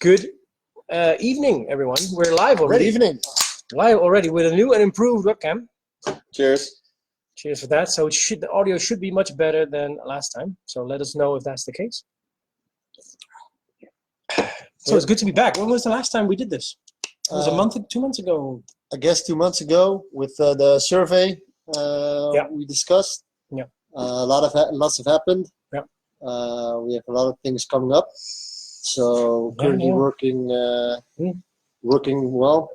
Good evening, everyone. We're live already. Good evening. Live already with a new and improved webcam. Cheers. Cheers for that. So the audio should be much better than last time. So let us know if that's the case. So it's good to be back. When was the last time we did this? It was a month, 2 months ago. I guess 2 months ago with the survey we discussed. Yeah. Lots have happened. Yeah. We have a lot of things coming up. So currently working well.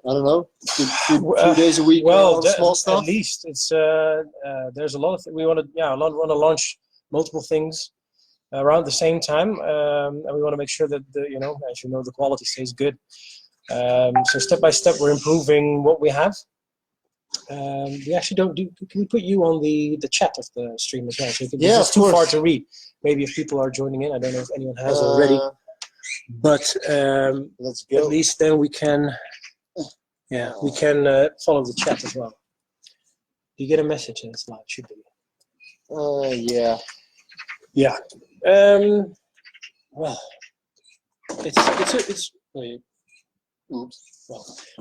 I don't know, two days a week. Well, small stuff. At least it's there's a lot of we want to launch multiple things around the same time, and we want to make sure that as you know, the quality stays good. So step by step, we're improving what we have. We actually don't do. Can we put you on the chat of the stream as well? So it's too far to read. Maybe if people are joining in, I don't know if anyone has already. But let's go. At least then we can, follow the chat as well. You get a message in this live, should be. Yeah. Yeah. Well, it's wait. Oops.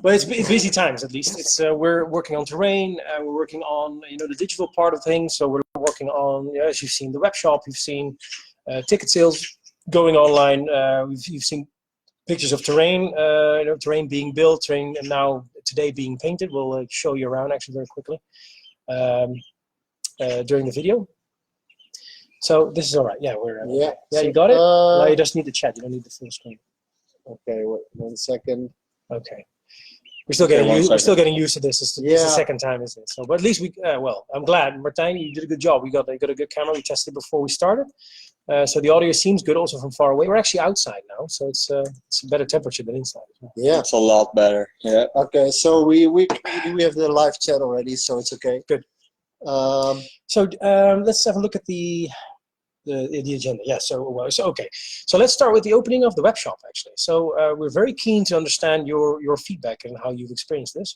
Well, it's busy times at least. It's we're working on terrain. We're working on the digital part of things. So we're working on as you've seen the web shop. You've seen ticket sales going online. You've seen pictures of terrain. Terrain being built, terrain and now today being painted. We'll show you around actually very quickly during the video. So this is all right. Yeah, we're So, you got it. Now you just need the chat. You don't need the full screen. Okay, wait 1 second. Okay. We're still getting used to this. It's the second time, isn't it? So, but at least we. Well, I'm glad, Martijn. You did a good job. We got a good camera. We tested before we started, so the audio seems good also from far away. We're actually outside now, so it's a better temperature than inside. Yeah, it's a lot better. Yeah. Okay, so we have the live chat already, so it's okay. Good. So let's have a look at the agenda. Yeah. So okay. So let's start with the opening of the web shop actually. So we're very keen to understand your feedback and how you've experienced this.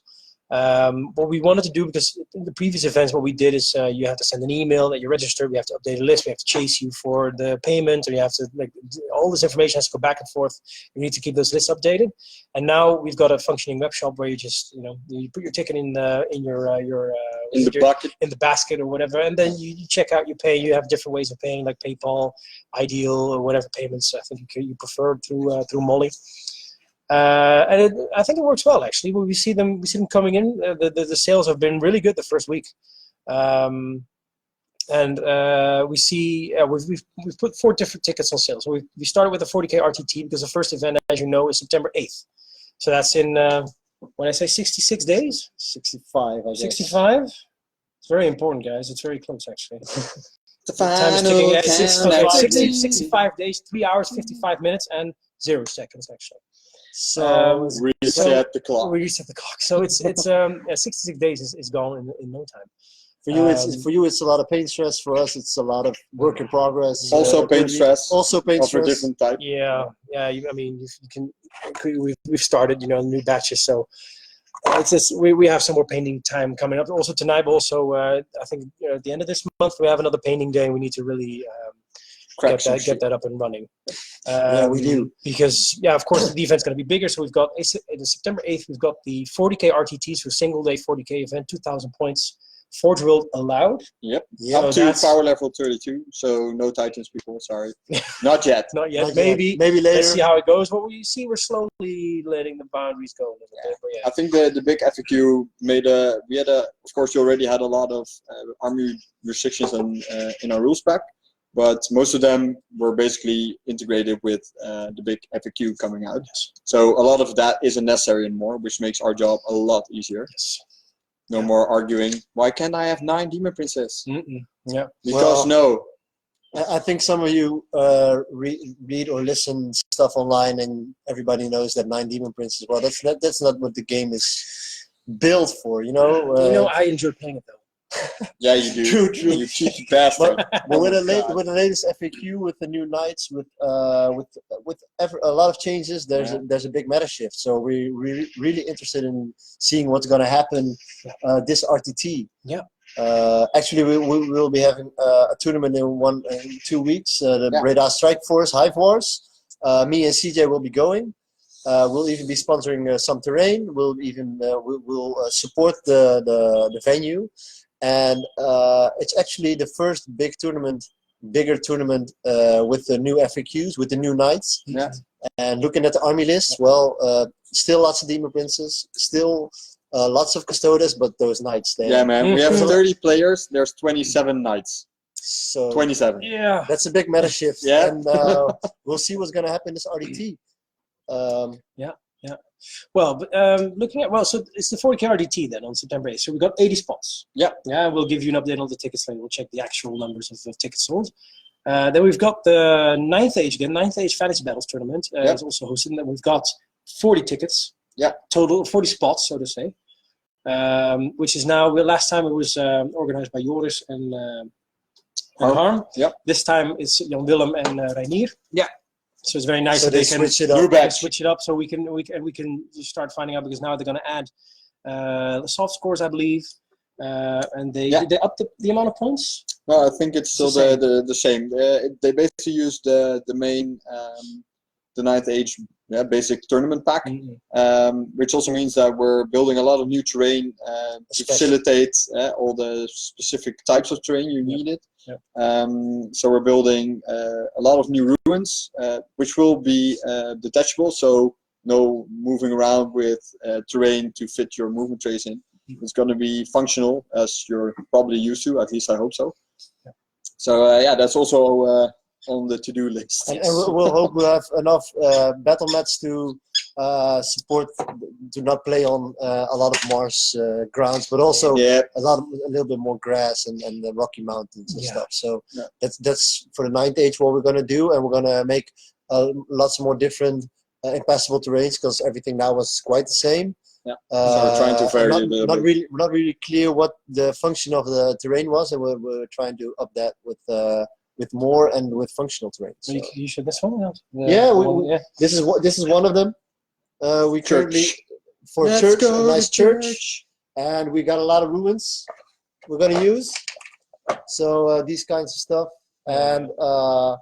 What we wanted to do, because in the previous events what we did is you have to send an email that you registered, we have to update a list, we have to chase you for the payment, or you have to all this information has to go back and forth. You need to keep those lists updated. And now we've got a functioning web shop where you just you put your ticket in the basket or whatever, and then you check out, you pay. You have different ways of paying, like PayPal, Ideal, or whatever payments I think you prefer through Molly. And I think it works well actually. We see them coming in. The sales have been really good the first week, and we see we've put 4 different tickets on sale. So we started with the 40K RTT because the first event, as you know, is September 8th. So that's in when I say 66 days, 65. I guess. 65. It's very important, guys. It's very close actually. The time is ticking. 65 days, 3 hours, 55 minutes, and 0 seconds actually. So reset the clock. We reset the clock. So it's 66 days is gone in no time. For you, it's a lot of pain stress. For us, it's a lot of work in progress. Also pain stress. Also pain stress. Of a different type. Yeah. I mean, you can. We've started, new batches. So it's just we have some more painting time coming up. Also tonight, but also I think at the end of this month we have another painting day. And we need to really. Get that up and running. Yeah, we do. Because, of course, the event's going to be bigger. So we've got, in September 8th, we've got the 40K RTTs for single day 40K event, 2,000 points, Forge World allowed. Yep. Up to power level 32. So no Titans people, sorry. Not yet. Not yet. Not maybe yet. Maybe later. Let's see how it goes. What we see, we're slowly letting the boundaries go a little bit. But I think the big FAQ of course, you already had a lot of army restrictions in our rules pack. But most of them were basically integrated with the big FAQ coming out. Yes. So a lot of that isn't necessary anymore, which makes our job a lot easier. Yes. No more arguing, why can't I have 9 Demon Princes? Yeah. Because no. I think some of you read or listen stuff online and everybody knows that 9 Demon Princes, well, that's not what the game is built for, I enjoy playing it though. Yeah, you do. True. You cheeky bastard. But with the latest FAQ, with the new knights, with a lot of changes, there's a big meta shift. So we're really interested in seeing what's going to happen this RTT. Yeah. Actually, we will be having a tournament in 2 weeks. The Radar Strike Force, Hive Wars. Me and CJ will be going. We'll even be sponsoring some terrain. We'll even we'll support the venue, and it's actually the first bigger tournament with the new FAQs, with the new knights. Yeah. And looking at the army list, well, still lots of demon princes, still lots of custodes, but those knights there. Yeah, man. We have 30 players. There's 27 knights. So 27. Yeah. that's a big meta shift. Yeah. And we'll see what's going to happen this RTT. Well, looking at so it's the 40K RDT then on September 8th. So we got 80 spots. Yeah. Yeah, we'll give you an update on the tickets later. We'll check the actual numbers of tickets sold. Then we've got the 9th Age again, 9th Age Fantasy Battles tournament. It's also hosted. And then we've got 40 tickets. Yeah. Total 40 spots, so to say. Which is now last time it was organized by Joris and Harm. Yeah. This time it's Jan Willem and Reinier. Yeah. So it's very nice So that they can switch it up. they switch it up, so we can start finding out, because now they're going to add soft scores, I believe, and they up the amount of points. No, I think it's still the same. They basically use the main the 9th Age basic tournament pack, which also means that we're building a lot of new terrain to facilitate all the specific types of terrain you needed. So we're building a lot of new ruins, which will be detachable, so no moving around with terrain to fit your movement trays in. It's going to be functional, as you're probably used to, at least I hope so. So that's also on the to-do list. And we'll hope we'll have enough battle mats to support, to not play on a lot of marsh grounds, but also a little bit more grass and the Rocky Mountains and stuff. So that's for the 9th Age what we're going to do, and we're going to make lots more different impassable terrains, because everything now was quite the same. So we're trying to vary a little bit. Not really clear what the function of the terrain was, and we're trying to up that with more and with functional terrain. So. You should this one. This is one of them. We currently for a church, a nice church, and we got a lot of ruins we're gonna use. So these kinds of stuff, and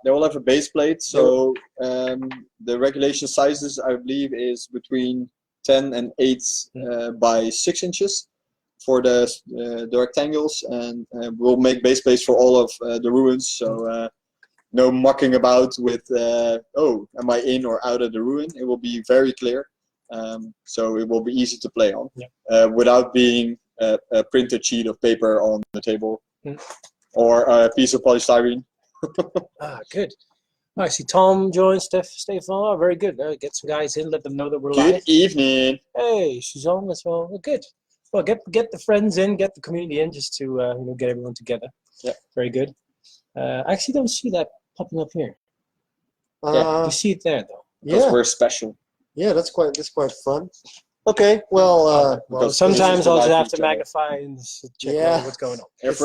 they will have a base plate. So the regulation sizes, I believe, is between 10 and 8 by 6 inches for the rectangles, and we'll make base plates for all of the ruins. So no mucking about with am I in or out of the ruin? It will be very clear, so it will be easy to play on without being a printed sheet of paper on the table or a piece of polystyrene. Good. I see Tom joined, Stefan. Very good. Get some guys in, let them know that we're live. Good evening. Hey, she's on as well. Good. Well, get the friends in, get the community in, just to get everyone together. Yeah. Very good. I actually don't see that popping up here. You see it there though. Because we're special. Yeah, that's quite fun. Okay, well, sometimes I'll just have to magnify and check what's going on. If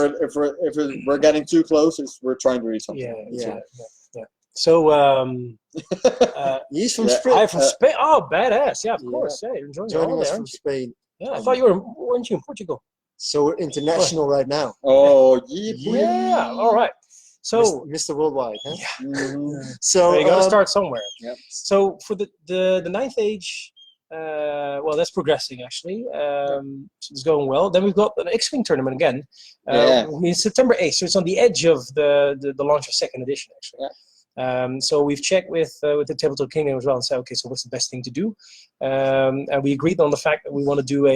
we're getting too close, we're trying to read something. Yeah. So he's from Spain. I'm from Spain. Oh, badass! Yeah, of course. Yeah, you're enjoying Joining us there, from Spain. Yeah, I thought weren't you in Portugal? So we're international right now. Oh, yeah. All right. So Mr. Worldwide, huh? Yeah. So you gotta start somewhere. Yeah. So for the 9th Age, that's progressing actually. So it's going well. Then we've got an X-Wing tournament again. September 8th. So it's on the edge of the launch of 2nd edition actually. Yeah. So we've checked with the Tabletop Kingdom as well and said, okay, so what's the best thing to do? And we agreed on the fact that we want to do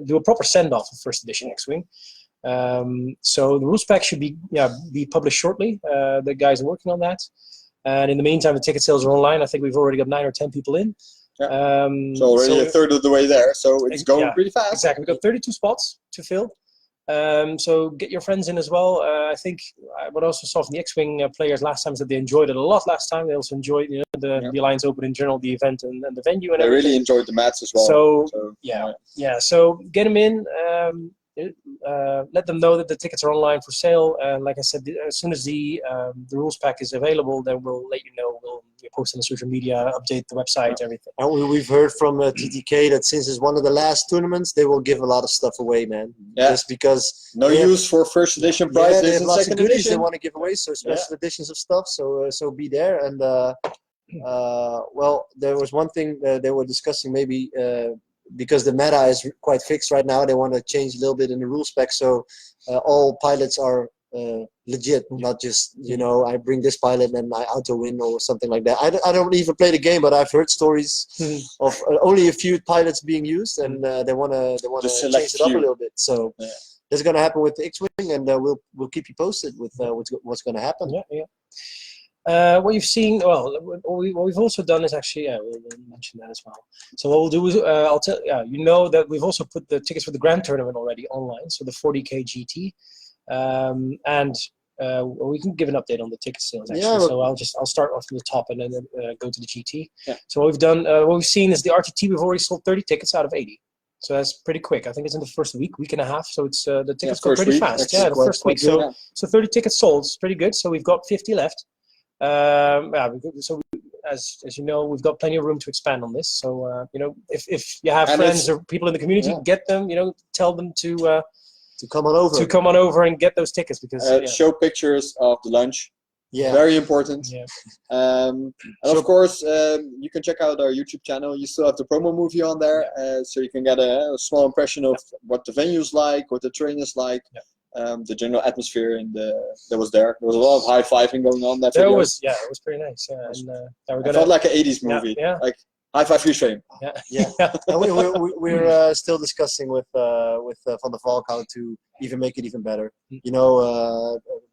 do a proper send-off of 1st edition X-Wing. So the rules pack should be published shortly. The guys are working on that. And in the meantime, the ticket sales are online. I think we've already got 9 or 10 people in. Yeah. So already a third of the way there. So it's going pretty fast. Exactly. We've got 32 spots to fill. So get your friends in as well. I think what I also saw from the X-Wing players last time is that they enjoyed it a lot last time. They also enjoyed the Alliance Open in general, the event and the venue and everything. They really enjoyed the mats as well. So So get them in. Let them know that the tickets are online for sale. And like I said, as soon as the rules pack is available, then we'll let you know. We'll post on the social media, update the website, everything. And we've heard from TTK that since it's one of the last tournaments, they will give a lot of stuff away, man. Yeah. Just because no use for 1st edition prizes. They have lots of goodies edition. they want to give away, so special editions of stuff. So be there, and Well, there was one thing they were discussing, maybe because the meta is quite fixed right now, they want to change a little bit in the rule spec, so all pilots are legit, not just, I bring this pilot and I auto win or something like that. I don't even play the game, but I've heard stories of only a few pilots being used, and they want to change it up a little bit. So that's going to happen with the X-Wing, and we'll keep you posted with what's going to happen. What you've seen, well, what we've also done is actually, we'll mention that as well. So what we'll do is, I'll tell you know that we've also put the tickets for the Grand Tournament already online, so the 40K GT, and we can give an update on the ticket sales actually. Yeah, so I'll start off from the top and then go to the GT. So what we've done, what we've seen is the RTT. We've already sold 30 tickets out of 80. So that's pretty quick. I think it's in the first week and a half. So it's the tickets go pretty fast. Yeah, the first week. So 30 tickets sold. It's pretty good. So we've got 50 left. So as you know, we've got plenty of room to expand on this. So if you have friends or people in the community, get them. Tell them to come on over. To come on over and get those tickets, because show pictures of the lunch. Yeah, very important. Yeah. And of course, you can check out our YouTube channel. You still have the promo movie on there, so you can get a small impression of what the venue's like, what the terrain is like. The general atmosphere, and there was a lot of high-fiving going on. It was pretty nice. Yeah, and it felt like an 80s movie. Like high-five free frame. And we're still discussing with Van der Valk how to even make it even better.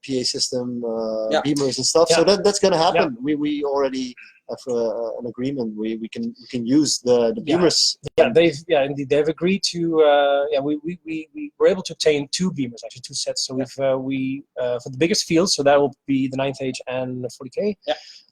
PA system, beamers and stuff. So that's gonna happen. We already have an agreement. We can use the beamers. They've agreed to. We were able to obtain 2 beamers, actually 2 sets. So we for the biggest field, so that will be the 9th age and the 40K.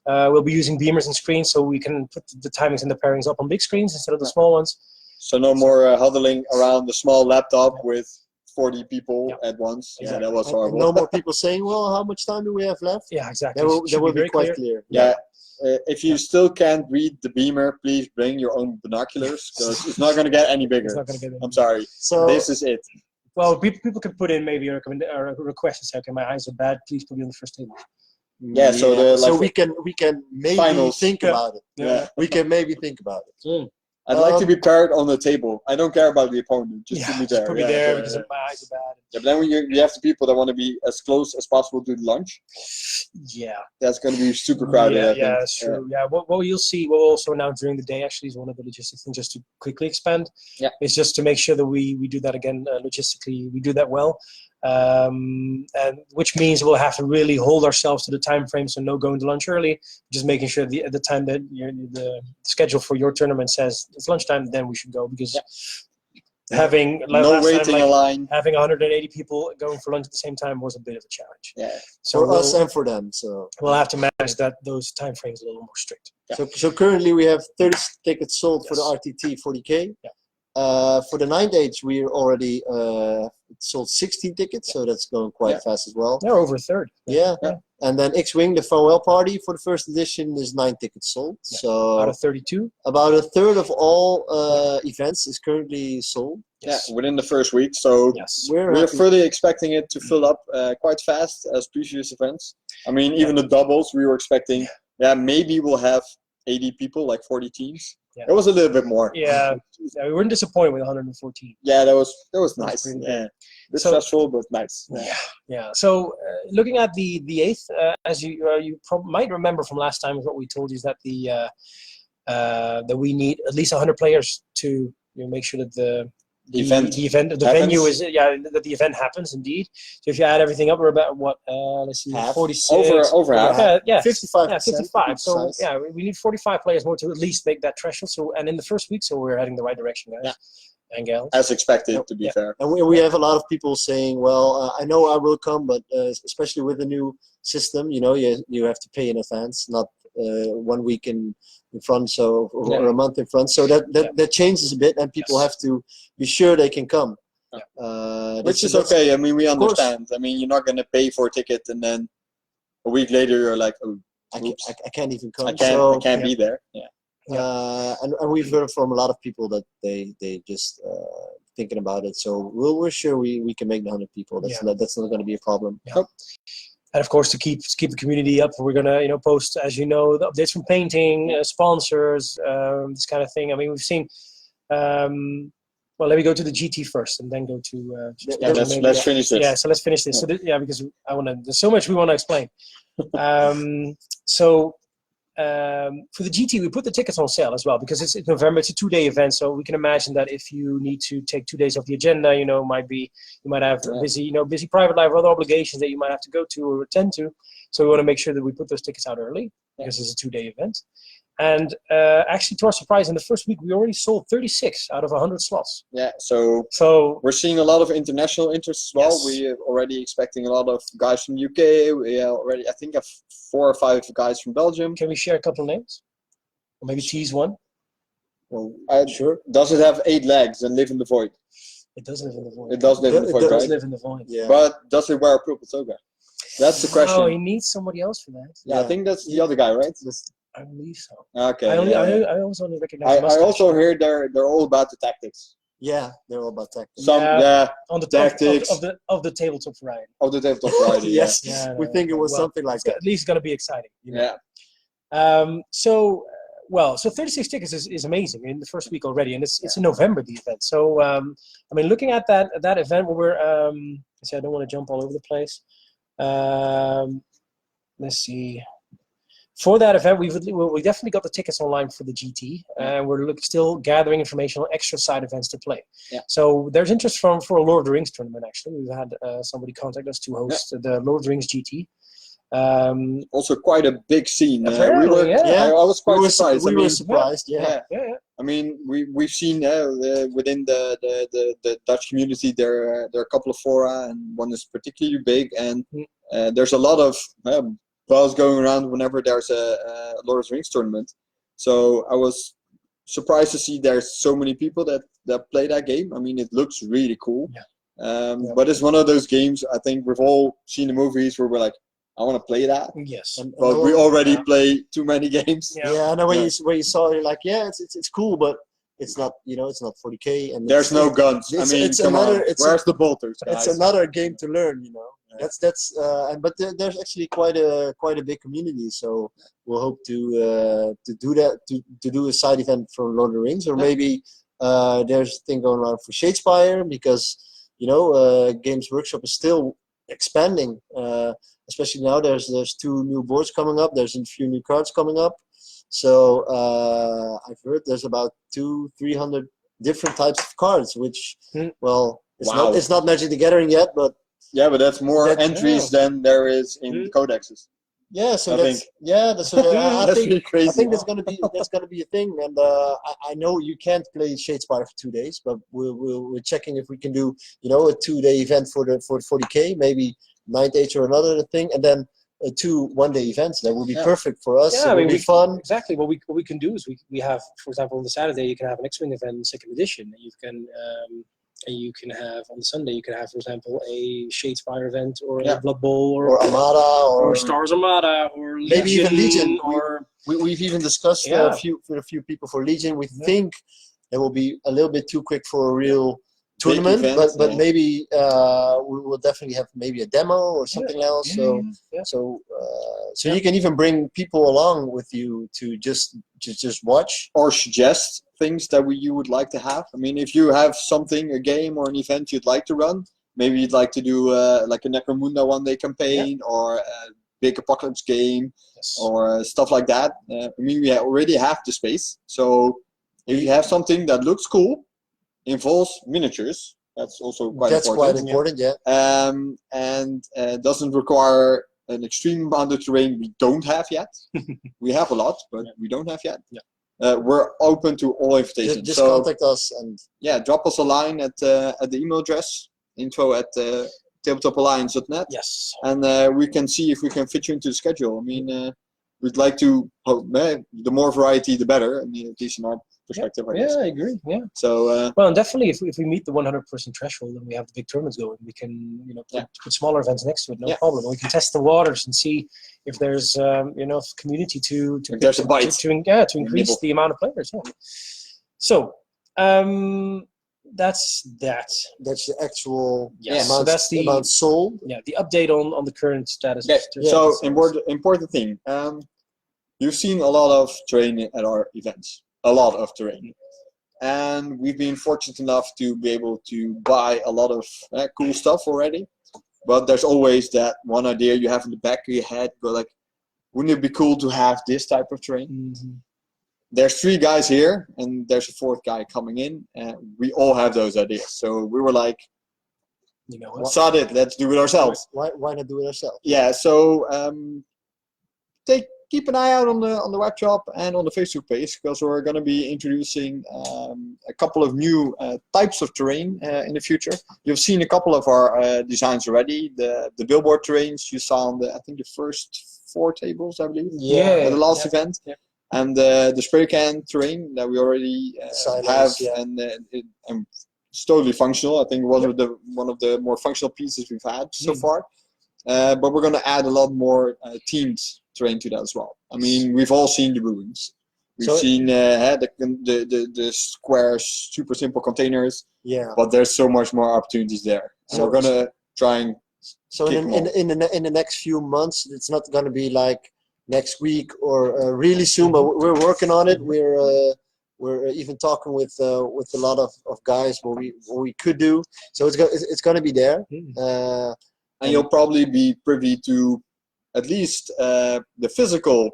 We'll be using beamers and screens, so we can put the timings and the pairings up on big screens instead of the small ones. So no more huddling around the small laptop with 40 people at once. Exactly. That was horrible. No more people saying, "Well, how much time do we have left?" Yeah, exactly. That will be quite clear. If you still can't read the beamer, please bring your own binoculars, because it's not going to get any bigger. It's not going to get any bigger. I'm sorry. So this is it. Well, people can put in maybe a request and say, "Okay, my eyes are bad. Please put me on the first table." So we can maybe think about it. We can maybe think about it. I'd like to be paired on the table. I don't care about the opponent. Just put me there. Put me there because my eyes are bad. Yeah, but then when you have the people that want to be as close as possible to the lunch. Yeah. That's going to be super crowded. Yeah, that's true. Yeah. What you'll see, what we'll also announce during the day actually is one of the logistics things, just to quickly expand. Yeah. It's just to make sure that we do that again logistically. We do that well. And which means we'll have to really hold ourselves to the time frame, so no going to lunch early, just making sure at the time that the schedule for your tournament says it's lunchtime, then we should go, because having no waiting a line, having 180 people going for lunch at the same time was a bit of a challenge. Yeah, so for us and for them. So we'll have to manage those time frames a little more strict. Yeah. So currently we have 30 tickets sold for the RTT 40K. Yeah. For the 9th age, we already sold 16 tickets, so that's going quite fast as well. They're over a third. Yeah. And then X-Wing, the farewell party for the first edition, is 9 tickets sold. Yeah. So out of 32. About a third of all events is currently sold. Yes. Yeah, within the first week. So we're further expecting it to fill up quite fast as previous events. I mean, even the doubles, we were expecting, maybe we'll have 80 people, like 40 teams. Yeah. It was a little bit more. Yeah, we weren't disappointed with 114. Yeah, that was nice. Yeah, it's stressful but nice. Yeah. So looking at the 8th, as you might remember from last time, what we told you is that that we need at least 100 players to make sure that the venue is that the event happens indeed. So if you add everything up, we're about what let's see, half. 46 over half. 55. Yeah, 55. So we need 45 players more to at least make that threshold. So and in the first week, so we're heading the right direction, guys. And gals. As expected, to be fair. And we have a lot of people saying, well, I know I will come, but especially with the new system, you have to pay in advance, not 1 week in front, so or a month in front. So that changes a bit, and people have to be sure they can come. Which is okay. I mean, we understand. I mean, you're not going to pay for a ticket and then a week later you're like, oh, I can't even come. I can't be there. Yeah. And we've heard from a lot of people that they just thinking about it. So we're sure we can make the 100 people. That's not going to be a problem. Yeah. And of course, to keep the community up, we're gonna post, as you know, the updates from painting, sponsors, this kind of thing. I mean, we've seen. Well, let me go to the GT first, and then go to. Let's finish this. Yeah, so let's finish this. Yeah. So because there's so much we want to explain. For the GT, we put the tickets on sale as well because it's November. It's a 2-day event, so we can imagine that if you need to take 2 days off the agenda, you might have busy private life or other obligations that you might have to go to or attend to. So we want to make sure that we put those tickets out early because it's a 2-day event. And actually, to our surprise, in the first week, we already sold 36 out of 100 slots. Yeah, so we're seeing a lot of international interest as well. Yes. We are already expecting a lot of guys from UK. We already, I think, have 4 or 5 guys from Belgium. Can we share a couple of names? Or maybe tease one? Well, sure. Does it have 8 legs and live in the void? It does live in the void. It does live in the void, It does right? live in the void. Yeah. But does it wear a purple toga? That's the question. Oh, he needs somebody else for that. Yeah, I think that's the other guy, right? I believe so. Okay. I also only recognize. I also heard they're all about the tactics. Yeah, they're all about tactics. On the tactics of the tabletop variety. of the tabletop variety. Yes, Yeah, we think it was something like that. At least going to be exciting. Yeah. So 36 tickets is amazing in the first week already, and it's in November, the event. So I mean, looking at that event where we're I don't want to jump all over the place. Let's see. For that event, we definitely got the tickets online for the GT, and we're still gathering information on extra side events to play. Yeah. So there's interest for a Lord of the Rings tournament. Actually, we've had somebody contact us to host the Lord of the Rings GT. Also, quite a big scene. Apparently, I was quite surprised. We were surprised. Yeah. I mean, we've seen within the Dutch community there are a couple of fora, and one is particularly big, and there's a lot of buzz going around whenever there's a Lord of the Rings tournament. So I was surprised to see there's so many people that play that game. I mean, it looks really cool. But it's one of those games, I think we've all seen the movies where we're like, I want to play that. Yes. But we already play too many games. Yeah, and then when you saw it, you're like, yeah, it's cool, but it's not, it's not 40K. And there's no guns. I mean, come on. Where's the bolters, guys? It's another game to learn, But there's actually quite a big community, so we'll hope to do that, to do a side event for Lord of the Rings, or maybe there's a thing going on for Shadespire, because Games Workshop is still expanding, especially now. There's 2 new boards coming up. There's a few new cards coming up. So I've heard there's about 200-300 different types of cards, which it's not Magic the Gathering yet, but yeah, but that's more entries than there is in codexes. Yeah, so I think crazy. I think that's gonna be a thing, and I know you can't play Shadespire for 2 days, but we're checking if we can do a 2-day event for 40K, maybe 9th Age or another thing, and then 2 one-day events. That would be perfect for us. Yeah, it would be fun. Exactly. What we can do is we have, for example, on the Saturday you can have an X-Wing event, 2nd edition, and you can have on the Sunday you can have, for example, a Shadespire event or a Blood Bowl or Armada or Stars Armada or Legion, maybe even Legion. Or we've even discussed with a few people for Legion. We think it will be a little bit too quick for a real tournament, but maybe we will definitely have maybe a demo or something else. So you can even bring people along with you to just watch or suggest things that you would like to have. I mean, if you have a game or an event you'd like to run, maybe you'd like to do like a Necromunda one-day campaign or a big apocalypse game or stuff like that. I mean, we already have the space. So if you have something that looks cool, involves miniatures, that's also quite important. And doesn't require an extreme amount of terrain we don't have yet. We have a lot, but we don't have yet. We're open to all invitations. Just contact us and drop us a line at the email address info@tabletopalliance.net. Yes, and we can see if we can fit you into the schedule. I mean, we'd like to the more variety the better. I mean, at least in our perspective, I guess. I agree. Yeah. So well, and definitely, if we meet the 100-person threshold and we have the big tournaments going, we can put smaller events next to it, no problem. We can test the waters and see if there's community to increase the amount of players. Yeah. So That's that. That's the actual Yes. amount, So that's the amount sold. Yeah, the update on the current status. Okay, of so sales. important thing. You've seen a lot of terrain at our events, a lot of terrain, and we've been fortunate enough to be able to buy a lot of cool stuff already. But there's always that one idea you have in the back of your head, go like, wouldn't it be cool to have this type of terrain? Mm-hmm. There's 3 guys here, and there's a 4th guy coming in, and we all have those ideas. So we were like, You know what? sod it, let's do it ourselves. Why not do it ourselves? Yeah, so keep an eye out on the web shop and on the Facebook page, because we're going to be introducing a couple of new types of terrain in the future. You've seen a couple of our designs already. The billboard terrains you saw on I think the first 4 tables, I believe. Yeah. At the last event. Yeah. And the spray can terrain that we already have, and it's totally functional. I think one of the more functional pieces we've had so far. But we're going to add a lot more themed terrain to that as well. I mean, we've all seen the ruins. We've seen the square, super simple containers. Yeah. But there's so much more opportunities there. And we're going to try and. So in the next few months, it's not going to be like next week or really soon, but we're working on it. We're even talking with a lot of guys what we could do. So it's going to be there. And you'll probably be privy to at least the physical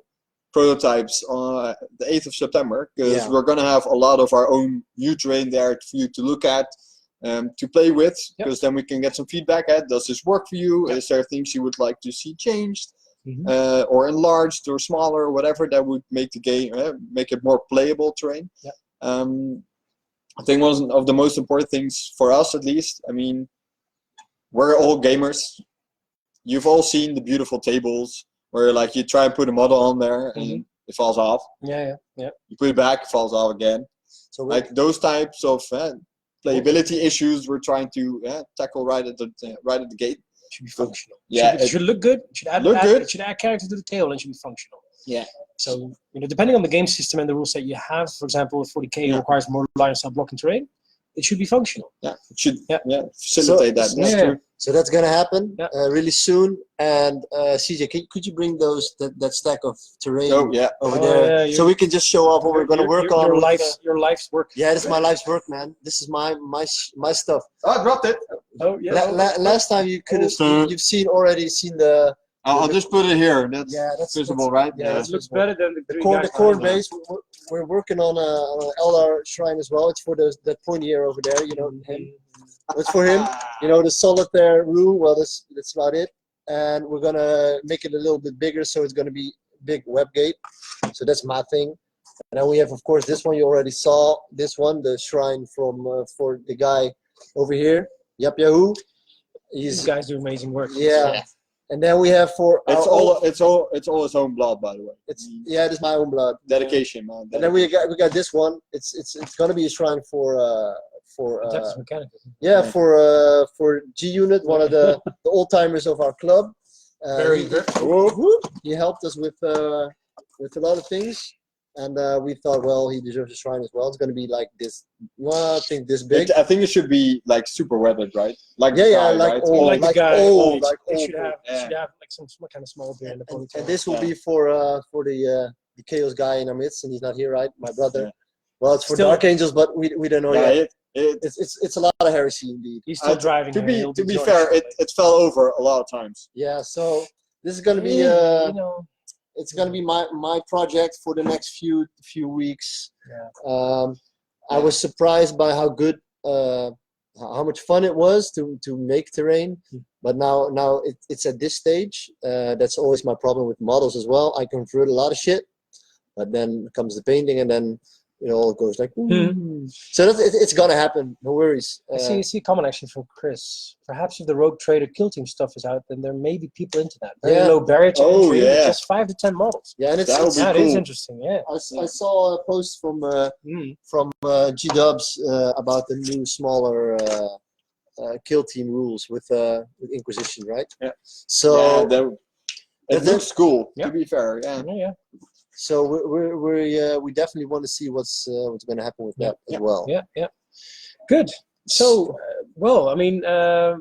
prototypes on the 8th of September, because we're going to have a lot of our own new terrain there for you to look at, to play with, because then we can get some feedback. Does this work for you? Is there things you would like to see changed? Or enlarged or smaller, or whatever that would make the game make it more playable terrain. I think one of the most important things for us, at least, I mean, we're all gamers. You've all seen the beautiful tables where like you try and put a model on there and it falls off. Yeah. You put it back, it falls off again. So like those types of playability issues we're trying to tackle right at the gate. It should be functional. Yeah, it should look good. It should add good. It should add character to the table, and it should be functional. Yeah. So depending on the game system and the rules that you have, for example, 40K requires more line style blocking terrain. It should be functional. Yeah, it should facilitate that. That's true. So that's gonna happen really soon. And CJ, could you bring that stack of terrain over there, so we can just show off what we're gonna work on? Your life's work. Yeah, this is my life's work, man. This is my stuff. Oh, I dropped it. Oh yeah. Last time you could have already seen the. I'll just put it here. That's visible, right? Yeah, it looks better than the core base. We're working on an LR shrine as well. It's for that pointier over there, him. It's for him. The solitaire rule. Well, that's about it. And we're gonna make it a little bit bigger, so it's gonna be big web gate. So that's my thing. And then we have, of course, this one you already saw. This one, the shrine for the guy over here, Yap Yahoo. These guys do amazing work. Yeah. And then we have it's all his own blood, by the way. It's my own blood. Dedication, man. And then we got this one. It's gonna be a shrine for G Unit, one of the old timers of our club. He helped us with a lot of things, and we thought, well, he deserves a shrine as well. It's gonna be like this. Well, I think this big. I think it should be like super weathered, right? Like like right? old, like old. It should have like some kind of small beer in the ponytail. And this will be for the Chaos guy in our midst, and he's not here, right? My brother. Yeah. Well, it's for Dark Angels, but we don't know yet. It's a lot of heresy indeed. He's still driving. To be fair, it fell over a lot of times. Yeah, so this is gonna be it's gonna be my project for the next few weeks. Yeah. I was surprised by how good, how much fun it was to make terrain. But now it's at this stage. That's always my problem with models as well. I convert a lot of shit, but then comes the painting, and then it all goes like. So it's gonna happen. No worries. I see a comment actually from Chris. Perhaps if the Rogue Trader Kill Team stuff is out, then there may be people into that. Very low barrier to entry, just 5 to 10 models. Yeah, and that is interesting. Yeah. I saw a post from G Dubs about the new smaller Kill Team rules with Inquisition, right? Yeah. So it looks cool. To be fair, yeah. So we definitely want to see what's going to happen with that as well. Yeah. Good. So, well, I mean,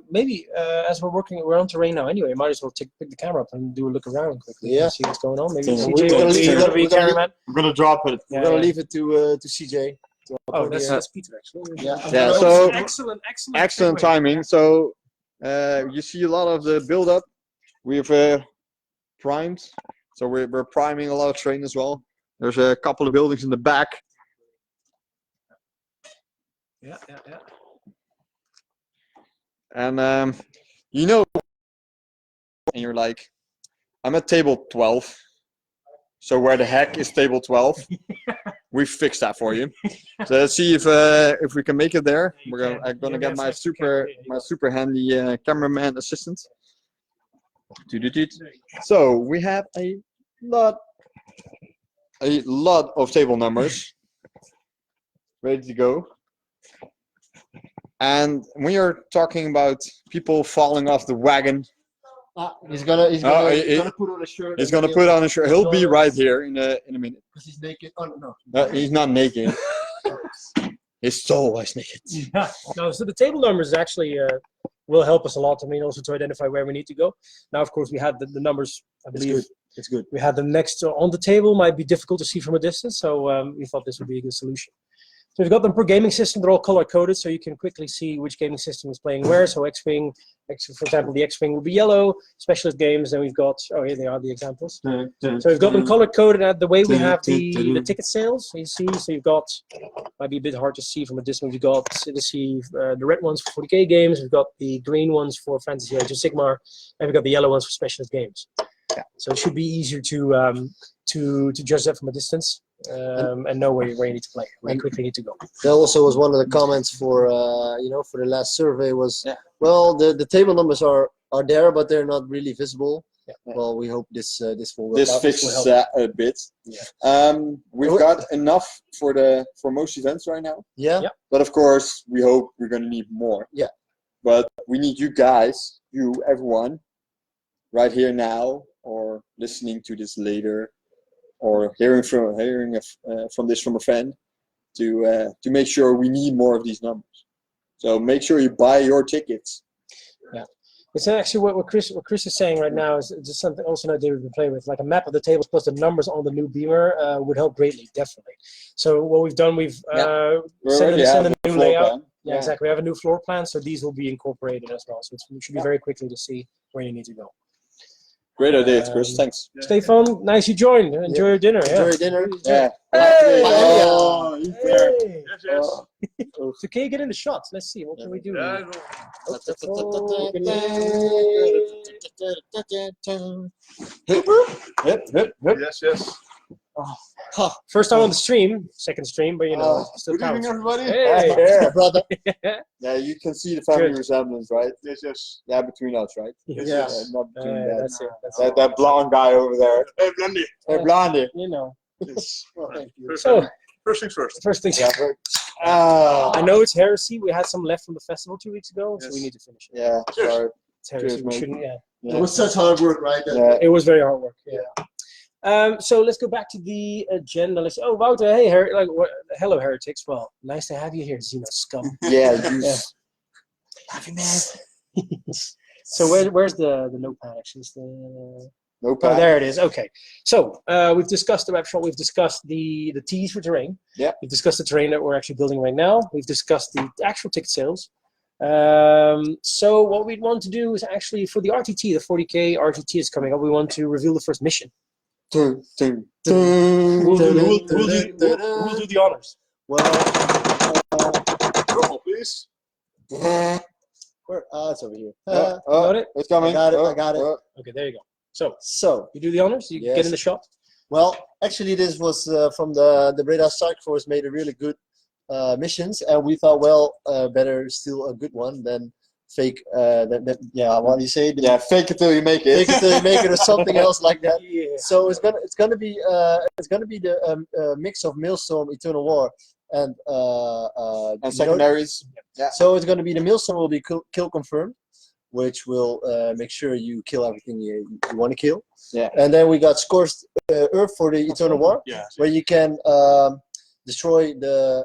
maybe as we're on terrain now anyway, might as well pick the camera up and do a look around quickly and see what's going on. Maybe So CJ, you're gonna be cameraman. I'm gonna drop it. We're gonna leave it to CJ. Oh, that's Peter actually. Yeah, so excellent excellent segue. timing. So you see a lot of the build-up. We've primed, so we're priming a lot of terrain as well. There's a couple of buildings in the back. Yeah. And you know, and you're like, I'm at table 12. So where the heck is table 12? We fixed that for you. So let's see if we can make it there. I'm gonna get my super handy cameraman assistant. So we have a lot of table numbers ready to go. And when you're talking about people falling off the wagon, He's gonna put on a shirt. he's gonna put on a shirt. He'll be right here in a minute. Because he's naked. Oh no. He's not naked. His soul is naked. Yeah. No, so the table numbers actually will help us a lot. I mean, also to identify where we need to go. Now, of course, we had the numbers. I believe it's good. We had them next on the table. Might be difficult to see from a distance, so we thought this would be a good solution. So we've got them per gaming system. They're all color coded, so you can quickly see which gaming system is playing where. So X-Wing, for example, the X-Wing will be yellow. Specialist games, then we've got, oh, here they are, the examples. So we've got them color coded at the way we have the ticket sales. You see, so you've got, might be a bit hard to see from a distance. We've got the red ones for 40K games. We've got the green ones for Fantasy Age of Sigmar, and we've got the yellow ones for specialist games. Yeah. So it should be easier to judge that from a distance. And know where you need to play, where you quickly need to go. That also was one of the comments for for the last survey was, well, the table numbers are there, but they're not really visible. Yeah. Well, we hope this will work out. Fixes that a bit. Yeah. We've got enough for most events right now. Yeah. But of course, we hope we're gonna need more. Yeah. But we need you guys, everyone, right here now, or listening to this later, or hearing from this from a friend, to make sure we need more of these numbers. So make sure you buy your tickets. Yeah, it's actually what Chris is saying right now is just something also an idea we've been playing with, like a map of the tables plus the numbers on the new beamer would help greatly, definitely. So what we've done, we've sent a new layout. Plan. Yeah, exactly. We have a new floor plan, so these will be incorporated as well. So it should be very quickly to see where you need to go. Great idea, Chris. Thanks. Stefan, nice you joined. Enjoy your dinner. Enjoy your dinner. Yeah. Hey! Oh, he's there. Hey! Yes. So can you get in the shots? Let's see. What can we do? Yeah, yes. First time on the stream, second stream, but you know, still Good evening, counts. everybody. Hey! Yeah. Brother. Yeah, you can see the family Good. resemblance, right? Yes. Yeah, between us, right? Yeah. Not between That's it. that blonde guy over there. Hey, Blondie. Hey, blondie. You know. Yes. Well, thank you. So, First things first. first thing. Yeah. I know it's heresy. We had some left from the festival 2 weeks ago, so we Yes. need to finish it. Yeah, Cheers. sorry. It's heresy. Cheers, We mate. shouldn't. Yeah. Yeah. It was such hard work, right? Yeah. It was very hard work. Yeah. So let's go back to the agenda. Let's. Oh, Wouter. Hey, hello, heretics. Well, nice to have you here, Xeno scum. Yeah, you Happy man. So where's the notepad? Actually, it's the. no Oh, pad. there it is. Okay. So we've discussed the web shop. We've discussed the teas for terrain. Yeah. We've discussed the terrain that we're actually building right now. We've discussed the actual ticket sales. So what we want to do is actually for the RTT, the 40K RTT is coming up. We want to reveal the first mission. Dun, dun, We'll dun. do the honors. Well, Roll, please. where? It's over here. Got it? It's coming. I got it. Okay, there you go. So So, you do the honors. You Yes. get in the shot. well, actually, this was from the Breda Strike Force made a really good missions, and we thought, well, better still a good one than fake. What do you say? Yeah, fake it till you make it. Fake it till you make it, or something else like that. Yeah. So it's gonna be the mix of Maelstrom, Eternal War, and And secondaries. Yeah. So it's gonna be the Maelstrom will be kill confirmed, which will make sure you kill everything you want to kill. Yeah. And then we got Scorched Earth for the Eternal War, Yeah. where you can destroy the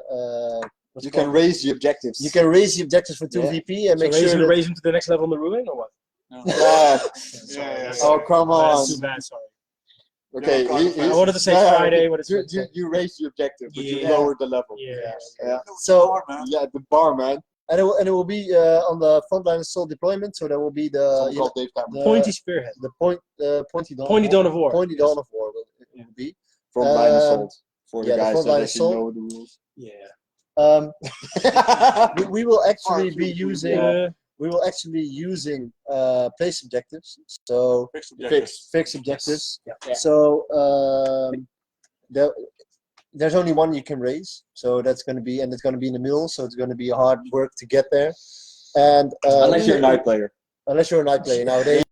You can raise the objectives. You can raise the objectives for 2 Yeah. VP and So make sure that... raise him to the next level in the ruling, or what? Yeah. Yeah. Oh, come on. That's too bad. Sorry. Okay. I wanted to say Friday, but it's you raise the objective, but you Yeah. lower the level. Yeah. So Yeah, the bar, man. and it will be on the frontline assault deployment. So there will be Someone called Dave Cameron. Pointy spearhead. the pointy dawn. Pointy dawn of war. Pointy dawn of war will be. Frontline assault. For the yeah, the guys that frontline actually assault. know the rules. Yeah. We will actually be using. Yeah. We will actually be using place objectives. So Fixed objectives. fixed objectives. Yeah. So there's only one you can raise. So that's going to be, and it's going to be in the middle. So it's going to be hard work to get there. And Unless you're a night player. Unless you're a night player nowadays.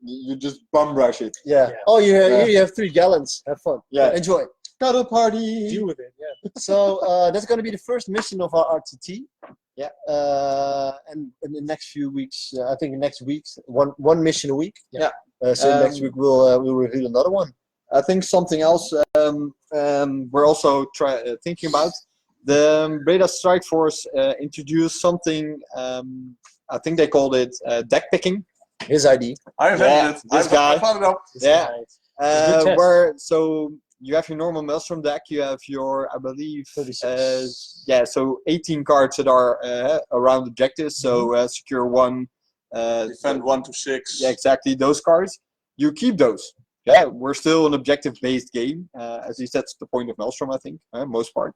You just bum rush it. Yeah. Yeah. Oh, you have 3 gallons. Have fun. Yeah. Enjoy. Cuddle party. Deal with it. Yeah. So that's going to be the first mission of our RTT. Yeah. And in the next few weeks, I think next week, one mission a week. Yeah. So next week we'll reveal another one. I think something else we're also thinking about. The Breda Strike Force introduced something. I think they called it deck picking. His ID. I invented it. This guy. I found it out. Yeah. Good test. Where so you have your normal Maelstrom deck. You have your, I believe, 36. yeah. So 18 cards that are around objectives. So secure 1. Defend 1 to 6. Yeah, exactly. Those cards. You keep those. Yeah, we're still an objective-based game. As you said, that's the point of Maelstrom, I think, most part.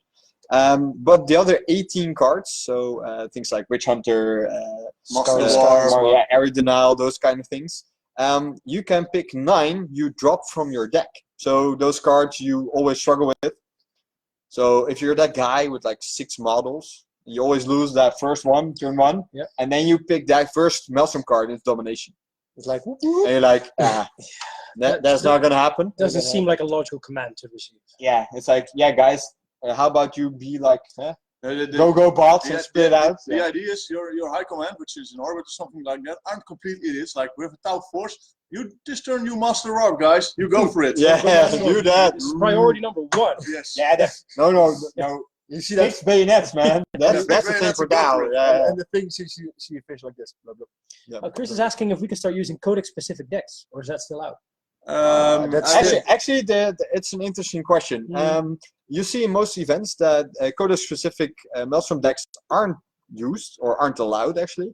But the other 18 cards, so things like Witch Hunter, Area Denial, those kind of things, you can pick 9 you drop from your deck. So those cards you always struggle with. So if you're that guy with like 6 models, you always lose that first one, turn 1, and then you pick that first Maelstrom card, it's domination. It's like, whoop, And you're like, that's not gonna happen. Doesn't seem like a logical command to receive. Yeah, it's like, yeah, guys, how about you be like, The go bots and split out? The idea is your high command, which is in orbit or something like that, aren't complete idiots. Like with a Tau Force, you this turn you master rob, guys. You go for it. Yeah, do that. It's priority number 1. Yes. Yeah, that's no. you see that? 6 bayonets, man. That's the thing for now. Yeah. And the thing, see a fish like this. Blah, blah. Yeah. Chris is asking if we can start using codex-specific decks, or is that still out? That's Actually, it's an interesting question. You see in most events that codex-specific Maelstrom decks aren't used or aren't allowed, actually,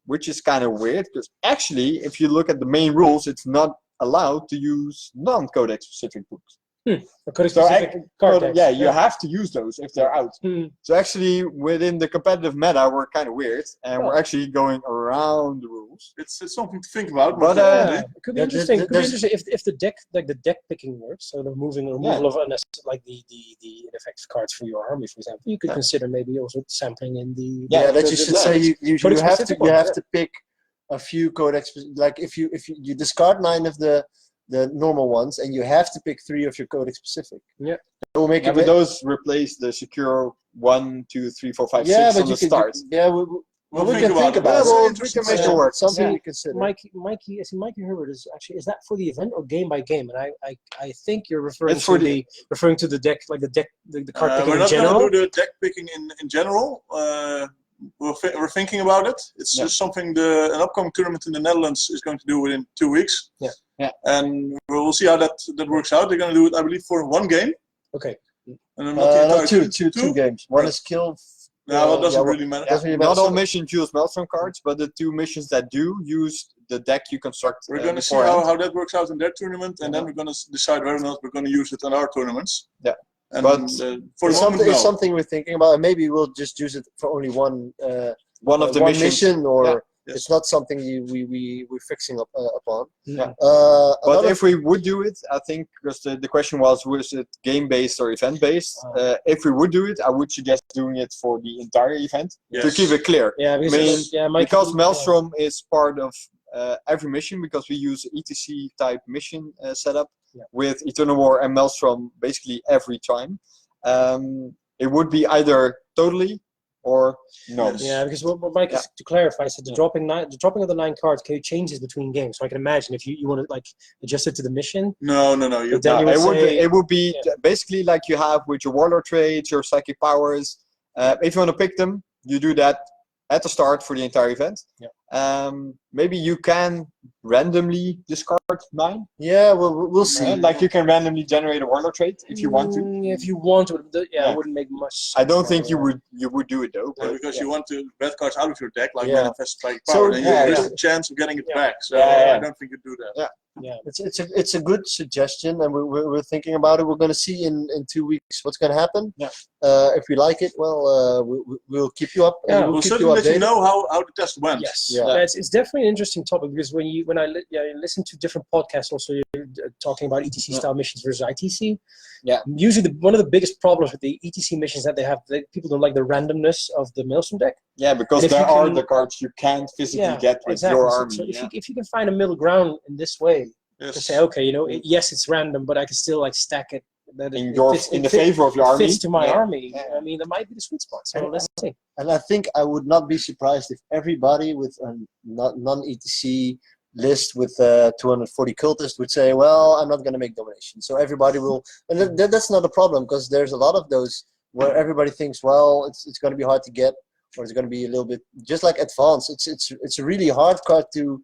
which is kind of weird because actually, if you look at the main rules, it's not allowed to use non-codex-specific books. A codex-specific card decks. Yeah, you have to use those if they're out. Hmm. So actually, within the competitive meta, we're kind of weird, and we're actually going around the rules. It's something to think about. But It could be there- interesting. Could be there's- interesting if the deck, like the deck picking works, so the removal of unnecessary, like the ineffective cards for your army, for example. You could consider maybe also sampling in the. Yeah, that you should say you have to Codex-specific ones, to pick a few codex. Like if you discard 9 of the normal ones, and you have to pick 3 of your codex specific. Yeah. It will make Yeah, it. but those replace the secure 1, 2, 3, 4, 5, 6 Yeah, on but the you can. start. We'll we think can think about it. about That's it. an We interesting can make it question. work. Something Yeah. you consider. Mikey Herbert is actually, is that for the event or game by game? And I think you're referring It's for to referring to the deck, like the deck, the card picking We're in not general. going to do the deck picking in general. We're thinking about it. It's just something an upcoming tournament in the Netherlands is going to do within 2 weeks. Yeah. Yeah. And we'll see how that works out. They're going to do it, I believe, for 1 game. Okay. And then not the entire two games. One is kill. Yeah, well, it doesn't really matter. Doesn't really Not matter. all missions use Maelstrom cards, but the 2 missions that do use the deck you construct. We're going to see beforehand. how that works out in their tournament, and then we're going to decide whether or not we're going to use it in our tournaments. Yeah. And But for the moment, It's no. something we're thinking about, and maybe we'll just use it for only one One of the one missions. mission, or Yes. it's not something we're fixing upon. Yeah. But But if we would do it, I think, because the question was it game-based or event-based? If we would do it, I would suggest doing it for the entire event to Yes. keep it clear. Yeah, Mikey, Because Maelstrom is part of every mission, because we use ETC type mission setup with Eternal War and Maelstrom basically every time. It would be either totally or none. Yes. Yeah, because what Mike is to clarify, so the dropping of the 9 cards changes between games. So I can imagine if you want to like adjust it to the mission. No. You, But then you would say, It would be basically like you have with your warlord traits, your psychic powers. If you want to pick them, you do that at the start for the entire event. Yeah. Maybe you can randomly discard 9. Yeah, we'll see. Like you can randomly generate a warlord trait if you want to. If you want to, it wouldn't make much sense. I don't think you would do it though. But, because you want to red cards out of your deck, like Yeah. manifest psychic So, power, then yeah, there's a chance of getting it back. So I don't think you do that. Yeah. It's a good suggestion, and we're thinking about it. We're going to see in 2 weeks what's going to happen. Yeah. If we like it, well, we'll keep you up. Yeah, We'll keep you certainly let you updated. know how the test went. Yes, Yeah. it's definitely an interesting topic because when I listen to different podcasts, also talking about ETC style missions versus ITC. Yeah. Usually, one of the biggest problems with the ETC missions that they have, people don't like the randomness of the Maelstrom deck. Yeah, because there are the cards you can't physically get with your army. So if you can find a middle ground in this way, to say, okay, yes, it's random, but I can still like stack it. In the favor of your army. Fits to my army. I mean, that might be the sweet spot. So let's see. And I think I would not be surprised if everybody with a non-ETC list with 240 cultists would say, well, I'm not going to make domination. So everybody will, and that's not a problem because there's a lot of those where everybody thinks, well, it's going to be hard to get, or it's going to be a little bit, just like advance. It's a really hard card to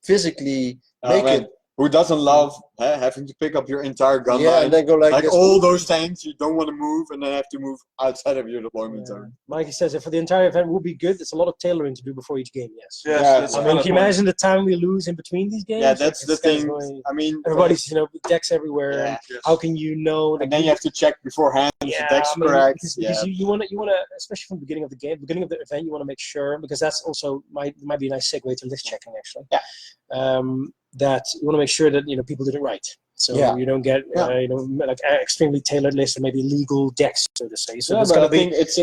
physically make it. Who doesn't love having to pick up your entire gun line? And then go like this. All those tanks you don't want to move and then have to move outside of your deployment zone. Mikey says that for the entire event will be good. There's a lot of tailoring to do before each game, yes. Yes, I mean, can you imagine the time we lose in between these games? Yeah, that's the thing. I mean, everybody's decks everywhere. Yeah. And how can you know? And then you have to check beforehand if the deck's correct. Because you want to, especially from the beginning of the game, beginning of the event, you want to make sure, because that's also might be a nice segue to list checking actually. Yeah. That you want to make sure that people did it right, so you don't get like extremely tailored lists or maybe legal decks, so to say. So I think it's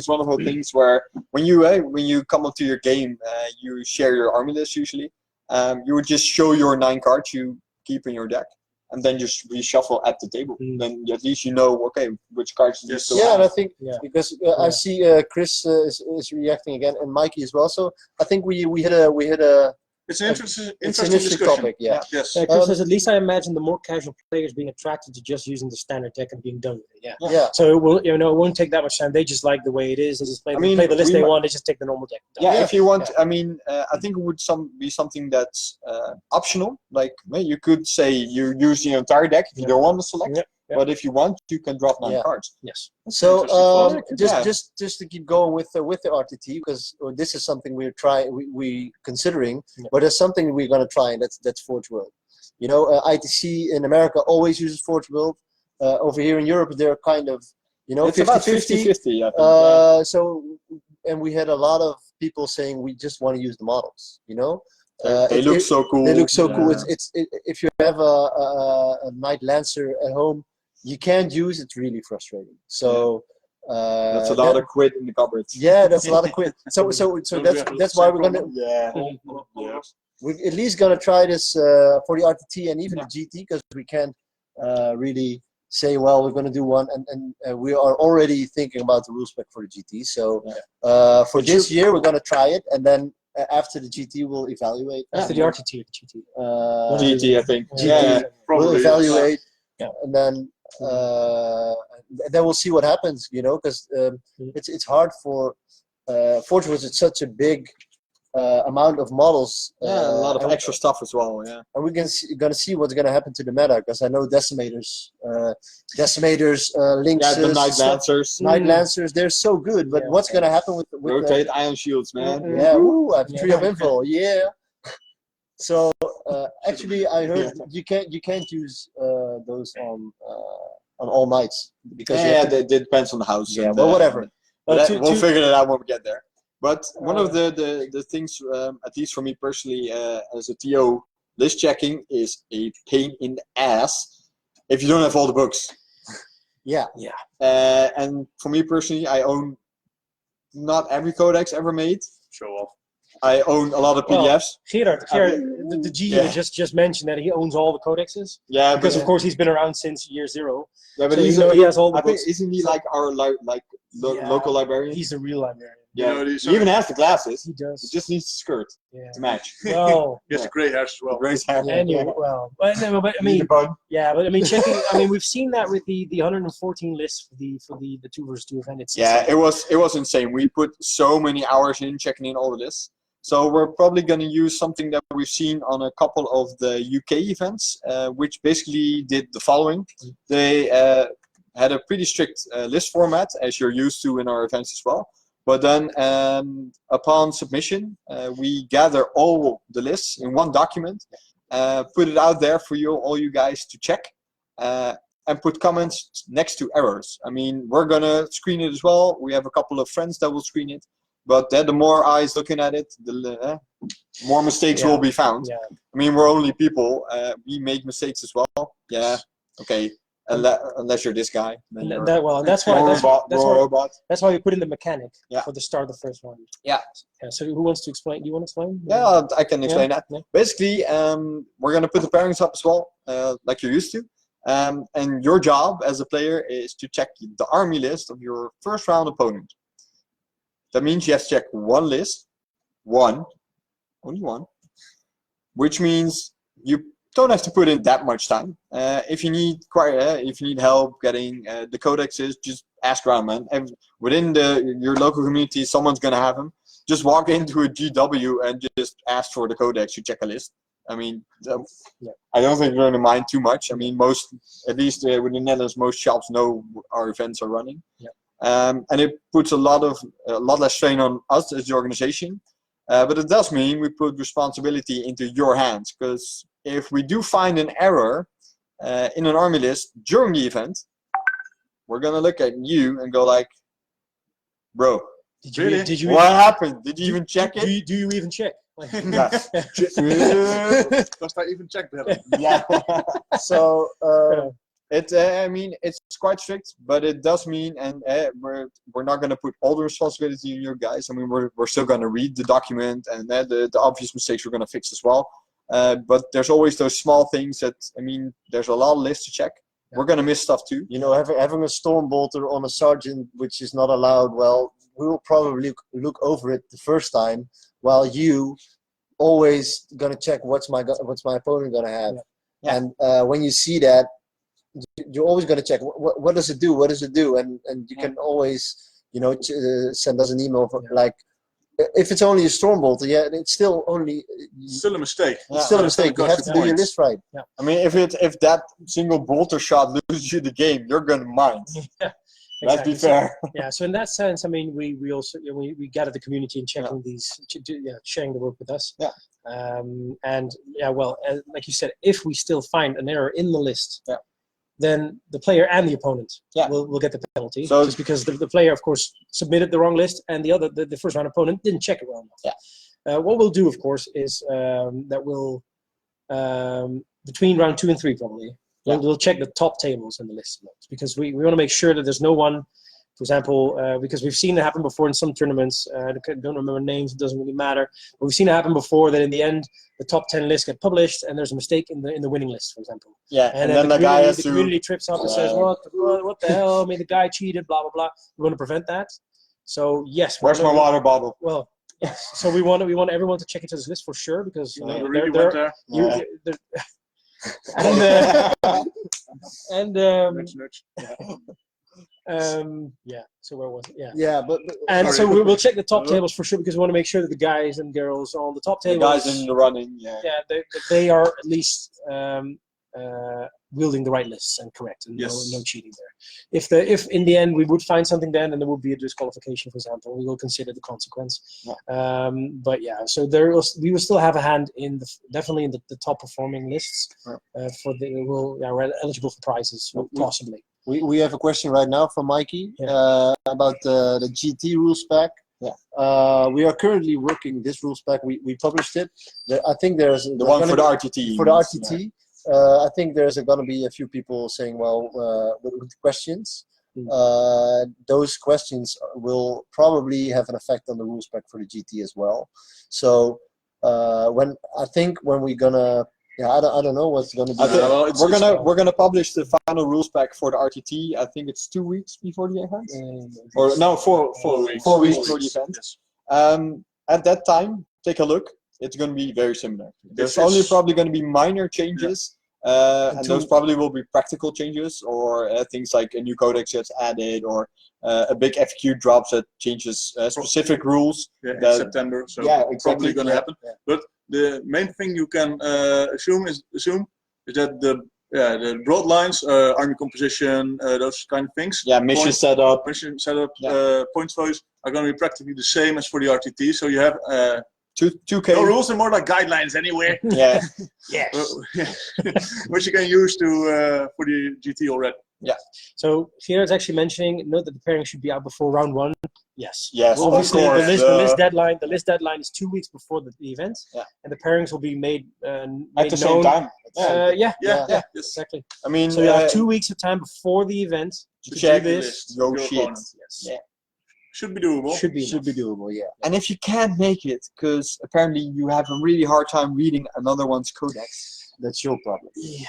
one of the things where when you come onto your game, you share your army list usually. You would just show your 9 cards you keep in your deck, and then just reshuffle at the table. Then at least you know, okay, which cards you still have. And I think because I see Chris is reacting again, and Mikey as well. So I think we hit a. It's an interesting discussion. Topic, yeah. Yes. Chris says, at least I imagine the more casual players being attracted to just using the standard deck and being done with it. Yeah. So it will, it won't take that much time. They just like the way it is. They just play the list they want. They just take the normal deck. If you want, I mean, I think it would be something that's optional. Like you could say you're using your entire deck if you don't want to select. But if you want, you can drop 9 cards. Yes. So just to keep going with the RTT, because this is something we considering, but there's something we're going to try, and that's Forge World. ITC in America always uses Forge World. Over here in Europe, they're kind of it's 50-50. about 50-50. I think, So, and we had a lot of people saying we just want to use the models. they look so cool. They look so cool. If you have a Knight Lancer at home, you can't use it. Really frustrating. So that's a lot of quid in the cupboard. Yeah, that's a lot of quid. So that's why we're gonna. We're at least gonna try this for the RTT and even the GT, because we can't really say, well, we're gonna do one, and we are already thinking about the rule spec for the GT. So for this year, we're gonna try it, and then after the GT, we'll evaluate. After the RTT, the GT. GT, I think. GT, probably. We'll evaluate, and then we'll see what happens. Because it's hard for Forge World. It's such a big amount of models. A lot of extra stuff as well. Yeah. And we're gonna see what's gonna happen to the meta, because I know Decimators, Lynxes, the Knight Lancers. Knight Lancers, they're so good. But what's gonna happen with rotate Ion Shields, man? Yeah, I have 3 of info. Yeah. So actually, I heard you can't use those on all Knights, because it depends on the house. Yeah, but whatever. We'll figure it out when we get there. But one of the things, at least for me personally, as a TO, list checking is a pain in the ass if you don't have all the books. Yeah. And for me personally, I own not every codex ever made. Show off. I own a lot of Well, PDFs. Gerard, the G Yeah. just mentioned that he owns all the codexes Yeah, because but, of course he's been around since year 0. yeah, but so he's he has all the I think books. isn't he like our Yeah, local librarian? He's a real librarian. Yeah, You know, he even has the glasses. He It does. just needs the skirt Yeah. to match. Well, He has the grey hairs as well. Raise hand. anyway, well, but I mean, yeah, but I mean, checking. I mean, we've seen that with the 114 list for the 2 versus 2 event. It's Yeah, it was insane. We put so many hours in checking in all the lists. So we're probably going to use something that we've seen on a couple of the UK events, which basically did the following. They had a pretty strict list format, as you're used to in our events as well. But then upon submission, we gather all the lists in one document, put it out there for all you guys to check, and put comments next to errors. I mean, we're going to screen it as well. We have a couple of friends that will screen it. But the more eyes looking at it, the more mistakes will be found. Yeah. I mean, we're only people. We make mistakes as well. Yeah. Okay. Unless you're this guy. Then And you're that's why robot. that's why we put in the mechanic Yeah. for the start of the first one. Yeah. So who wants to explain? Do you want to explain? Yeah, I can explain that. Yeah. Basically, we're going to put the pairings up as well, like you're used to. And your job as a player is to check the army list of your first round opponent. That means you have to check one list, only one, which means you don't have to put in that much time. If you need help getting the codexes, just ask around, man. And within your local community, someone's gonna have them. Just walk into a GW and just ask for the codex. You check a list. I mean, I don't think you're gonna mind too much. I mean, at least within the Netherlands, most shops know our events are running. Yeah. And it puts a lot less strain on us as the organization, but it does mean we put responsibility into your hands, because if we do find an error in an army list during the event, we're gonna look at you and go like, bro, Did you what happened? Did you even check it? Do you even check? Like, Does that even check that? Yeah. So I mean, it's quite strict, but it does mean, and we're not going to put all the responsibility on you guys. I mean, we're still going to read the document, and the obvious mistakes we're going to fix as well. But there's always those small things that, I mean, there's a lot of lists to check. Yeah. We're going to miss stuff too. You know, having a storm bolter on a sergeant, which is not allowed, well, we will probably look over it the first time, while you always going to check what's my opponent going to have. Yeah. And when you see that, you're always going to check what does it do, and you can always, you know, send us an email like, if it's only a storm bolter, it's still a mistake. It's still a mistake. You have to do your list right. Yeah. I mean, if that single bolter shot loses you the game, you're going to mind. Yeah. Let's be fair. Yeah. So in that sense, I mean, we also we gather the community and checking sharing the work with us. Yeah. And well, like you said, if we still find an error in the list, then the player and the opponent will get the penalty. So just because the player, of course, submitted the wrong list, and the first round opponent didn't check it well enough. Yeah. What we'll do, of course, is that we'll between round 2 and 3 probably. Yeah. We'll check the top tables in the list notes, because we want to make sure that there's no one, for example, because we've seen it happen before in some tournaments. I don't remember names, it doesn't really matter. But we've seen it happen before that in the end, the top 10 lists get published and there's a mistake in the winning list, for example. Yeah, and then the guy has the community trips up and says, what the hell? I mean, the guy cheated, blah, blah, blah. We want to prevent that. So, yes. Where's my water bottle? Well, yes. So we want everyone to check into this list for sure, because you know, so where was it? So we'll check the top tables for sure, because we want to make sure that the guys and girls on the top tables, the guys in the running, they are at least wielding the right lists and correct, and no cheating there. If in the end we would find something, then there would be a disqualification, for example, we will consider the consequence. But so we will still have a hand in definitely in the top performing lists. We're eligible for prizes, possibly. We have a question right now from Mikey about the GT rules pack. Yeah. We are currently working this rules pack. We published it. I think there's the one for the RTT. For the RTT. I think there's going to be a few people saying, with questions. those questions will probably have an effect on the rule spec for the GT as well. So when we're gonna, I don't know what's gonna be. We're gonna publish the final rules spec for the RTT. I think it's 2 weeks before the event, or no, 4 weeks. 4 weeks before the event. Yes. At that time, take a look. It's going to be very similar. There's only probably going to be minor changes, and those probably will be practical changes, or things like a new codex gets added, or a big FAQ drops that changes specific rules. Yeah, in September, so exactly, probably going to happen. Yeah. But the main thing you can assume is that the broad lines, army composition, those kind of things. Yeah, mission setup, points values are going to be practically the same as for the RTT. So you have 2K. No rules are more like guidelines anyway. Yeah. Yes. Which you can use to for the GT already. Yeah. So here it's actually mentioning, note that the pairing should be out before round 1. Yes. Yes. Well, obviously, of course. the list deadline is 2 weeks before the event, and the pairings will be made at the same time. Yeah, exactly. I mean, so you have 2 weeks of time before the event to check do this. No shit. Yes. Yeah. Should be doable. Should be doable. Yeah. And if you can't make it, because apparently you have a really hard time reading another one's codex, that's your problem. Yeah.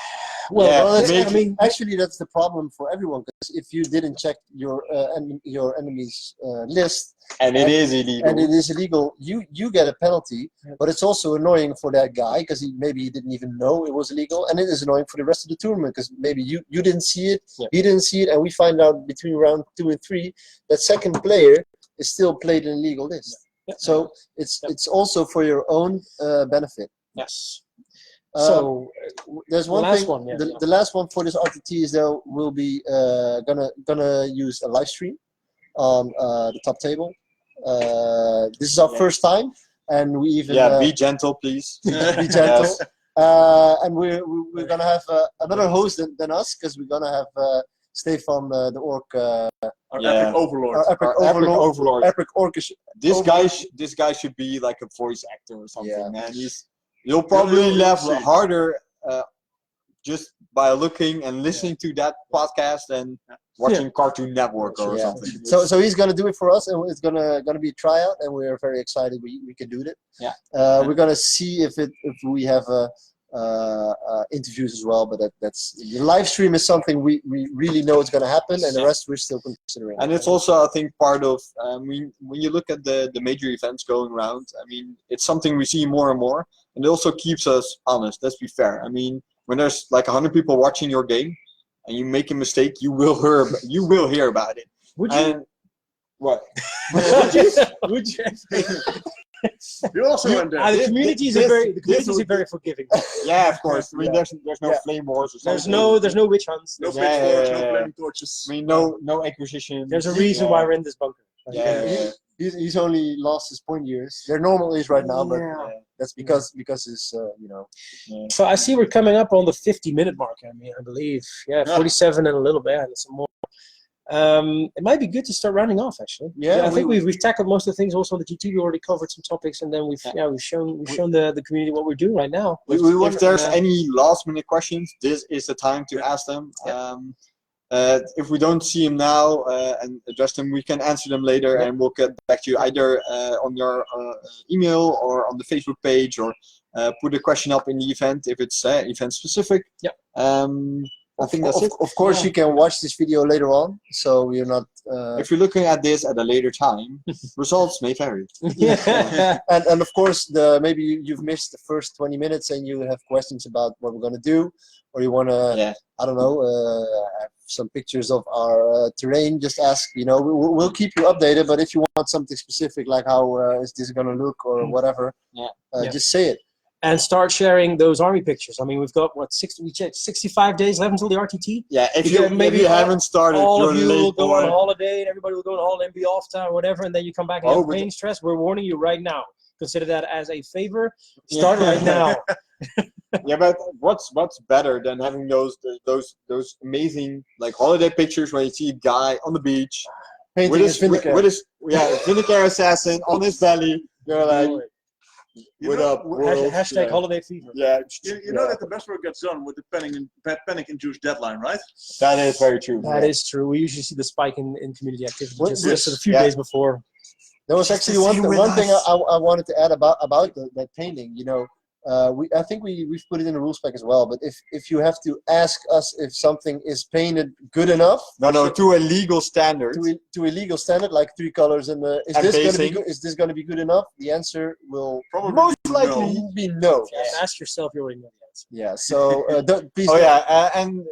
Well, I mean, actually, that's the problem for everyone. Because if you didn't check your enemy's list, and it is illegal, you get a penalty. But it's also annoying for that guy because maybe he didn't even know it was illegal, and it is annoying for the rest of the tournament because maybe you didn't see it, he didn't see it, and we find out between round 2 and 3 that second player is still played an illegal list. So it's also for your own benefit. Yes. So there's one thing. The last one for this RTT is there will be gonna use a live stream on the top table. This is our first time, and we even be gentle, please. Be gentle. And we're gonna have another host than us because we're gonna have Stefan the Orc. Epic Overlord. Epic Orcish. This guy should be like a voice actor or something, man. You'll probably laugh harder just by looking and listening to that podcast and watching Cartoon Network or something. So he's gonna do it for us, and it's gonna be a tryout, and we're very excited we can do that. Yeah. We're gonna see if we have interviews as well, but that's the live stream is something we really know it's gonna happen, and the rest we're still considering. And it's also, I think, part of when you look at the major events going around. I mean, it's something we see more and more, and it also keeps us honest. Let's be fair. I mean, when there's like 100 people watching your game, and you make a mistake, you will hear about it. Would you? What? Would you? You also went there. The community is very forgiving. Yeah, of course. I mean, there's no flame wars or something. There's no witch hunts. No pitchforks, no flaming torches. I mean, no acquisition. There's a reason why we're in this bunker. He's only lost his point years. They're normal age right now, but that's because it's So I see we're coming up on the 50-minute mark. I believe 47 and a little bit, and some more. It might be good to start rounding off, actually. I think we've tackled most of the things. Also on the GT, we already covered some topics, and then we've shown the community what we're doing right now. If there's any last-minute questions, this is the time to ask them. If we don't see them now and address them, we can answer them later, and we'll get back to you either on your email or on the Facebook page, or put a question up in the event if it's event specific. I think that's it. Of course, you can watch this video later on, so we're not. If you're looking at this at a later time, results may vary. And of course, maybe you've missed the first 20 minutes and you have questions about what we're gonna do, or you wanna, I don't know, have some pictures of our terrain. Just ask. We'll keep you updated. But if you want something specific, like how is this gonna look or whatever, just say it. And start sharing those army pictures. I mean, we've got 65 days left until the RTT. Yeah, if you haven't started, all of you will go on holiday, and everybody will go on holiday and be off time or whatever, and then you come back and have pain stress. We're warning you right now. Consider that as a favor. Start right now. But what's better than having those amazing like holiday pictures where you see a guy on the beach with his Vindicator assassin on his belly. You're like, You What know, up, world? Hashtag Yeah. holiday fever. Yeah, you know that the best work gets done with the panic-induced deadline, right? that is very true. That is true. We usually see the spike in community activity What- just a few yeah. days before. There was Just actually to one, see with one thing us. I wanted to add about that painting. You know, I think we've put it in the rules spec as well. But if you have to ask us if something is painted good enough, No, to a legal standard. to a legal standard, like 3 colors and And is this going to be basing. good? Is this going to be good enough? The answer will Probably Most no. likely. be no. And ask yourself, you already know the answer. Yeah. So please. Oh don't- yeah, and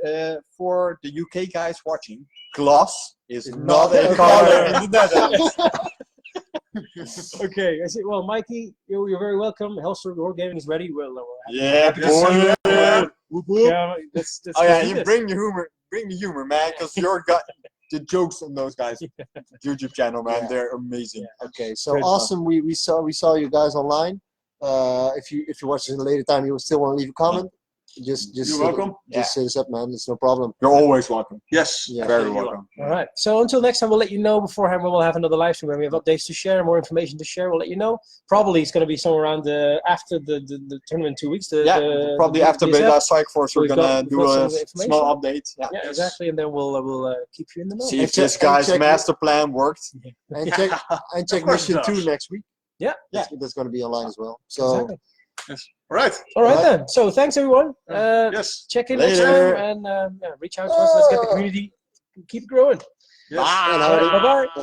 for the UK guys watching, gloss is It's not not a a color color. in the Netherlands. Okay, I see. Well, Mikey, you're very welcome. Hellstorm Wargaming is ready. We'll have Yeah, happy to see you. boy. Yeah, let's Oh yeah, do you this. bring the humor, man, because you're got the jokes on those guys' YouTube channel, man. Yeah. They're amazing. Okay. So Good. awesome. We saw you guys online. If you watch this at a later time, you still want to leave a comment. Just You're welcome. Just hit us up, man. It's no problem. You're always welcome. Yes. Yeah. Very you are. welcome. All right. So until next time, we'll let you know beforehand when we'll have another live stream when we have updates to share, more information to share. We'll let you know. Probably it's going to be somewhere around after the tournament in 2 weeks. Probably after DSF. Beta Psych Force, So we're we've gonna got do some a information. small update. Yeah. Yeah, Yes. exactly. And then we'll keep you in the know. See And if this check- guy's and check- master plan worked. And check Of course it mission 2 does. next week. Yeah. That's going to be online as well. So Exactly. All right. All right All right. then. So thanks everyone. Yes. Check in next Later. time and reach out to us. Let's get the community keep growing. Yes. Bye. and howdy. Bye bye.